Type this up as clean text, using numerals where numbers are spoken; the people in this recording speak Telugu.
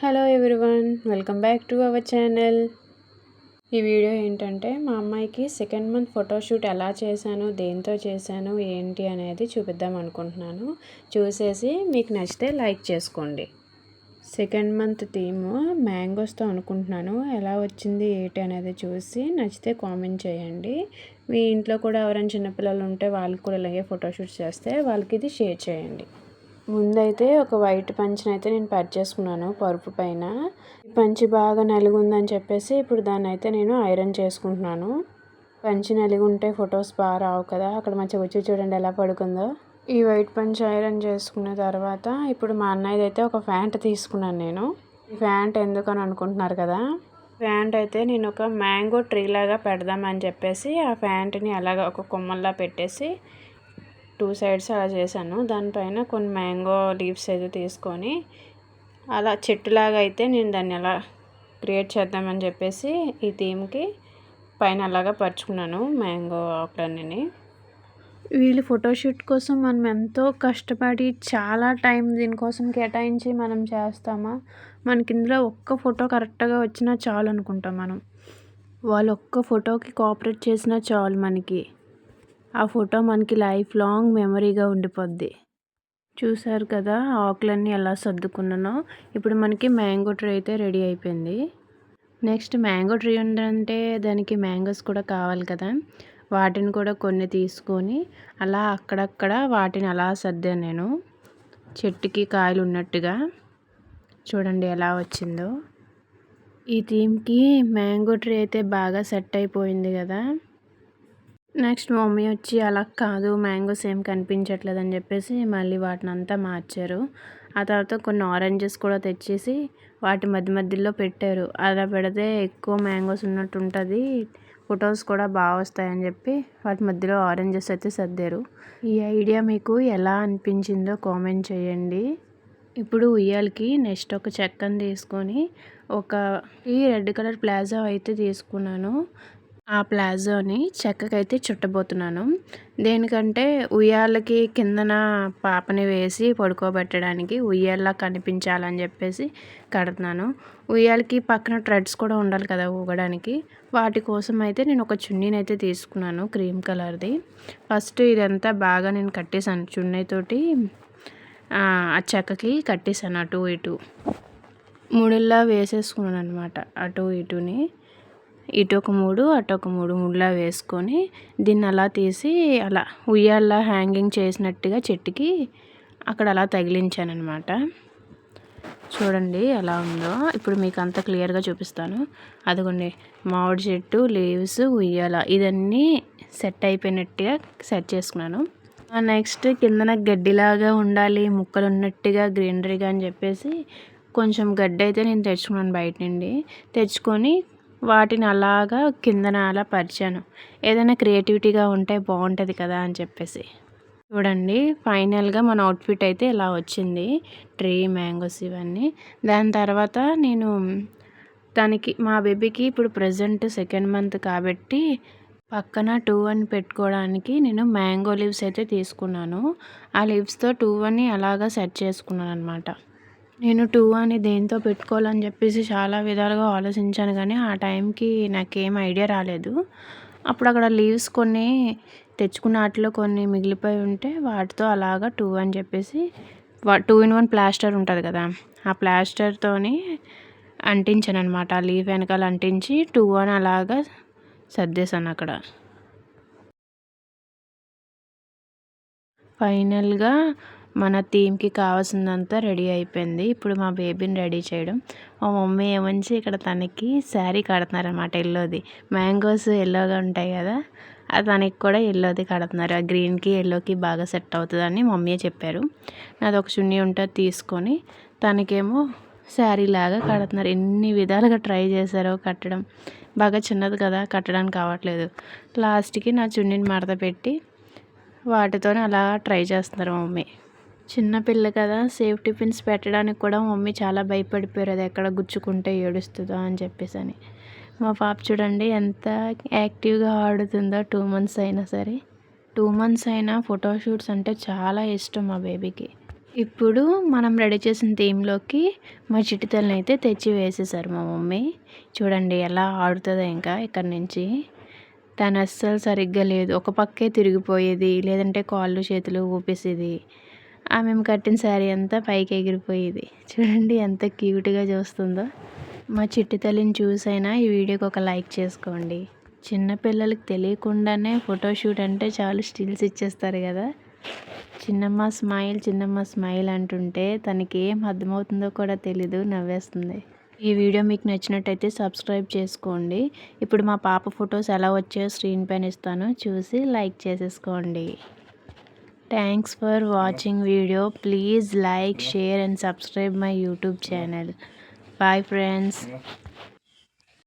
Hello everyone, welcome back to our channel. ఈ వీడియో ఏంటంటే మా అమ్మాయికి సెకండ్ మంత్ ఫోటోషూట్ ఎలా చేశాను, దేంతో చేశాను, ఏంటి అనేది చూపిద్దాం అనుకుంటున్నాను. చూసేసి మీకు నచ్చితే లైక్ చేసుకోండి. సెకండ్ మంత్ థీమ్ మ్యాంగోస్తో అనుకుంటున్నాను. ఎలా వచ్చింది ఏంటి అనేది చూసి నచ్చితే కామెంట్ చేయండి. మీ ఇంట్లో కూడా ఎవరైనా చిన్నపిల్లలు ఉంటే వాళ్ళకి కూడా ఇలాగే ఫోటోషూట్ చేస్తే వాళ్ళకి ఇది షేర్ చేయండి. ముందైతే ఒక వైట్ పంచిని అయితే నేను చేసుకున్నాను పరుపు పైన. ఈ పంచి బాగా నలుగుందని చెప్పేసి ఇప్పుడు దాన్ని అయితే నేను ఐరన్ చేసుకుంటున్నాను. పంచి నలిగి ఉంటే ఫొటోస్ బాగా రావు కదా. అక్కడ మంచిగా వచ్చి చూడండి ఎలా పడుకుందో. ఈ వైట్ పంచి ఐరన్ చేసుకున్న తర్వాత ఇప్పుడు మా అన్నయ్యది అయితే ఒక ప్యాంట్ తీసుకున్నాను నేను. ఈ ప్యాంట్ ఎందుకని అనుకుంటున్నారు కదా. ప్యాంట్ అయితే నేను ఒక మ్యాంగో ట్రీ లాగా పెడదామని చెప్పేసి ఆ ప్యాంట్ని అలాగ ఒక కొమ్మల్లా పెట్టేసి 2 సైడ్స్ అలా చేశాను. దానిపైన కొన్ని మ్యాంగో లీవ్స్ అయితే తీసుకొని అలా చెట్టులాగా అయితే నేను దాన్ని అలా క్రియేట్ చేద్దామని చెప్పేసి ఈ థీమ్కి పైన అలాగా పరుచుకున్నాను మ్యాంగో ఆకులన్నీ. వీళ్ళు ఫోటోషూట్ కోసం మనం ఎంతో కష్టపడి చాలా టైం దీనికోసం కేటాయించి మనం చేస్తామా, మనకి ఇందులో ఒక్క ఫోటో కరెక్ట్గా వచ్చినా చాలు అనుకుంటాం మనం. వాళ్ళు ఒక్క ఫోటోకి కోఆపరేట్ చేసినా చాలు మనకి. ఆ ఫోటో మనకి లైఫ్ లాంగ్ మెమరీగా ఉండిపోద్ది. చూసారు కదా ఆకులన్నీ ఎలా సర్దుకున్నానో. ఇప్పుడు మనకి మ్యాంగో ట్రీ అయితే రెడీ అయిపోయింది. నెక్స్ట్ మ్యాంగో ట్రీ ఉందంటే దానికి మ్యాంగోస్ కూడా కావాలి కదా. వాటిని కూడా కొన్ని తీసుకొని అలా అక్కడక్కడ వాటిని అలా సర్దాను నేను, చెట్టుకి కాయలు ఉన్నట్టుగా. చూడండి ఎలా వచ్చిందో. ఈ థీమ్కి మ్యాంగో ట్రీ అయితే బాగా సెట్ అయిపోయింది కదా. నెక్స్ట్ మా మమ్మీ వచ్చి అలా కాదు మ్యాంగోస్ ఏం కనిపించట్లేదు అని చెప్పేసి మళ్ళీ వాటిని అంతా మార్చారు. ఆ తర్వాత కొన్ని ఆరెంజెస్ కూడా తెచ్చేసి వాటి మధ్యలో పెట్టారు. అలా పెడితే ఎక్కువ మ్యాంగోస్ ఉన్నట్టు ఉంటుంది, ఫొటోస్ కూడా బాగా వస్తాయని చెప్పి వాటి మధ్యలో ఆరెంజెస్ అయితే సర్దారు. ఈ ఐడియా మీకు ఎలా అనిపించిందో కామెంట్ చేయండి. ఇప్పుడు ఉయ్యాలకి నెక్స్ట్ ఒక చెక్కని తీసుకొని ఈ రెడ్ కలర్ ప్లాజో అయితే తీసుకున్నాను. ఆ ప్లాజోని చెక్కకైతే చుట్టబోతున్నాను. దేనికంటే ఉయ్యాలకి కిందన పాపని వేసి పడుకోబెట్టడానికి ఉయ్యాల కనిపించాలని చెప్పేసి కడుతున్నాను. ఉయ్యాలకి పక్కన థ్రెడ్స్ కూడా ఉండాలి కదా ఊగడానికి. వాటి కోసం అయితే నేను ఒక చున్నీని అయితే తీసుకున్నాను క్రీమ్ కలర్ది. ఫస్ట్ ఇదంతా బాగా నేను కట్టేసాను చున్నీతోటి. ఆ చెక్కకి కట్టేసాను అటు ఇటు ముడిలా వేసేసుకున్నాను అనమాట. అటు ఇటుని ఇటు ఒక 3 అటు ఒక 3 ముడిలా వేసుకొని దీన్ని అలా తీసి అలా ఉయ్యాల హ్యాంగింగ్ చేసినట్టుగా చెట్టుకి అక్కడ అలా తగిలించాను అనమాట. చూడండి ఎలా ఉందో. ఇప్పుడు మీకు అంత క్లియర్గా చూపిస్తాను. అదిగోండి మామిడి చెట్టు, లీవ్స్, ఉయ్యాల ఇదన్నీ సెట్ అయిపోయినట్టుగా సెట్ చేసుకున్నాను. నెక్స్ట్ కిందన గడ్డిలాగా ఉండాలి, ముక్కలు ఉన్నట్టుగా గ్రీనరీగా అని చెప్పేసి కొంచెం గడ్డి అయితే నేను తెచ్చుకున్నాను బయట నుండి. తెచ్చుకొని వాటిని అలాగా కిందన అలా పరిచాను. ఏదైనా క్రియేటివిటీగా ఉంటే బాగుంటుంది కదా అని చెప్పేసి. చూడండి ఫైనల్గా మన అవుట్ఫిట్ అయితే ఇలా వచ్చింది. ట్రీ, మ్యాంగోస్ ఇవన్నీ. దాని తర్వాత నేను దానికి మా బేబీకి ఇప్పుడు ప్రజెంట్ సెకండ్ మంత్ కాబట్టి పక్కన 2 అని పెట్టుకోవడానికి నేను మ్యాంగో లీవ్స్ అయితే తీసుకున్నాను. ఆ లీవ్స్తో 2 అని అలాగా సెట్ చేసుకున్నాను అనమాట. నేను 2 అని దేంతో పెట్టుకోవాలని చెప్పేసి చాలా విధాలుగా ఆలోచించాను కానీ ఆ టైంకి నాకేం ఐడియా రాలేదు. అప్పుడు అక్కడ లీవ్స్ కొన్ని తెచ్చుకున్న వాటిలో కొన్ని మిగిలిపోయి ఉంటే వాటితో అలాగా 2 అని చెప్పేసి 2 in 1 ప్లాస్టర్ ఉంటుంది కదా, ఆ ప్లాస్టర్తోని అంటించాను అనమాట. ఆ లీఫ్ వెనకాల అంటించి 2 అని అలాగా సర్దేశాను అక్కడ. ఫైనల్గా మన థీమ్కి కావాల్సిందంతా రెడీ అయిపోయింది. ఇప్పుడు మా బేబీని రెడీ చేయడం. మా మమ్మీ ఏమంచి ఇక్కడ తనకి శారీ కడుతున్నారనమాట ఎల్లోది. మ్యాంగోస్ ఎల్లోగా ఉంటాయి కదా, తనకి కూడా ఎల్లోది కడుతున్నారు. ఆ గ్రీన్కి ఎల్లోకి బాగా సెట్ అవుతుందని మమ్మీ చెప్పారు. నాది ఒక చున్నీ ఉంటుంది తీసుకొని తనకేమో శారీ లాగా కడుతున్నారు. ఎన్ని విధాలుగా ట్రై చేశారో కట్టడం. బాగా చిన్నది కదా కట్టడానికి కావట్లేదు. లాస్ట్కి నా చున్నీని మడత పెట్టి వాటితో అలా ట్రై చేస్తున్నారు మమ్మీ. చిన్నపిల్ల కదా, సేఫ్టీ పిన్స్ పెట్టడానికి కూడా మమ్మీ చాలా భయపడిపోయారు, అది ఎక్కడ గుచ్చుకుంటే ఏడుస్తుందో అని చెప్పేసి అని. మా పాప చూడండి ఎంత యాక్టివ్గా ఆడుతుందో 2 months అయినా సరే. 2 months అయినా ఫోటోషూట్స్ అంటే చాలా ఇష్టం మా బేబీకి. ఇప్పుడు మనం రెడీ చేసిన థీమ్లోకి మా చిట్టి తల్లిని అయితే తెచ్చి వేసేసారు మా మమ్మీ. చూడండి ఎలా ఆడుతుందో ఇంకా ఇక్కడ నుంచి. తను అస్సలు సరిగ్గా లేదు, ఒక పక్కే తిరిగిపోయేది, లేదంటే కాళ్ళు చేతులు ఊపేసేది. మేము కట్టిన శారీ అంతా పైకి ఎగిరిపోయేది. చూడండి ఎంత క్యూట్గా చూస్తుందో. మా చిట్టి తల్లిని చూసైనా ఈ వీడియోకి ఒక లైక్ చేసుకోండి. చిన్నపిల్లలకి తెలియకుండానే ఫోటోషూట్ అంటే చాలు స్టిల్స్ ఇచ్చేస్తారు కదా. చిన్నమ్మ స్మైల్ అంటుంటే తనకి ఏం అర్థమవుతుందో కూడా తెలీదు, నవ్వేస్తుంది. ఈ వీడియో మీకు నచ్చినట్టయితే సబ్స్క్రైబ్ చేసుకోండి. ఇప్పుడు మా పాప ఫొటోస్ ఎలా వచ్చాయో స్క్రీన్ పైన ఇస్తాను, చూసి లైక్ చేసేసుకోండి. Thanks for watching video. Please like, share and subscribe my YouTube channel. Bye friends.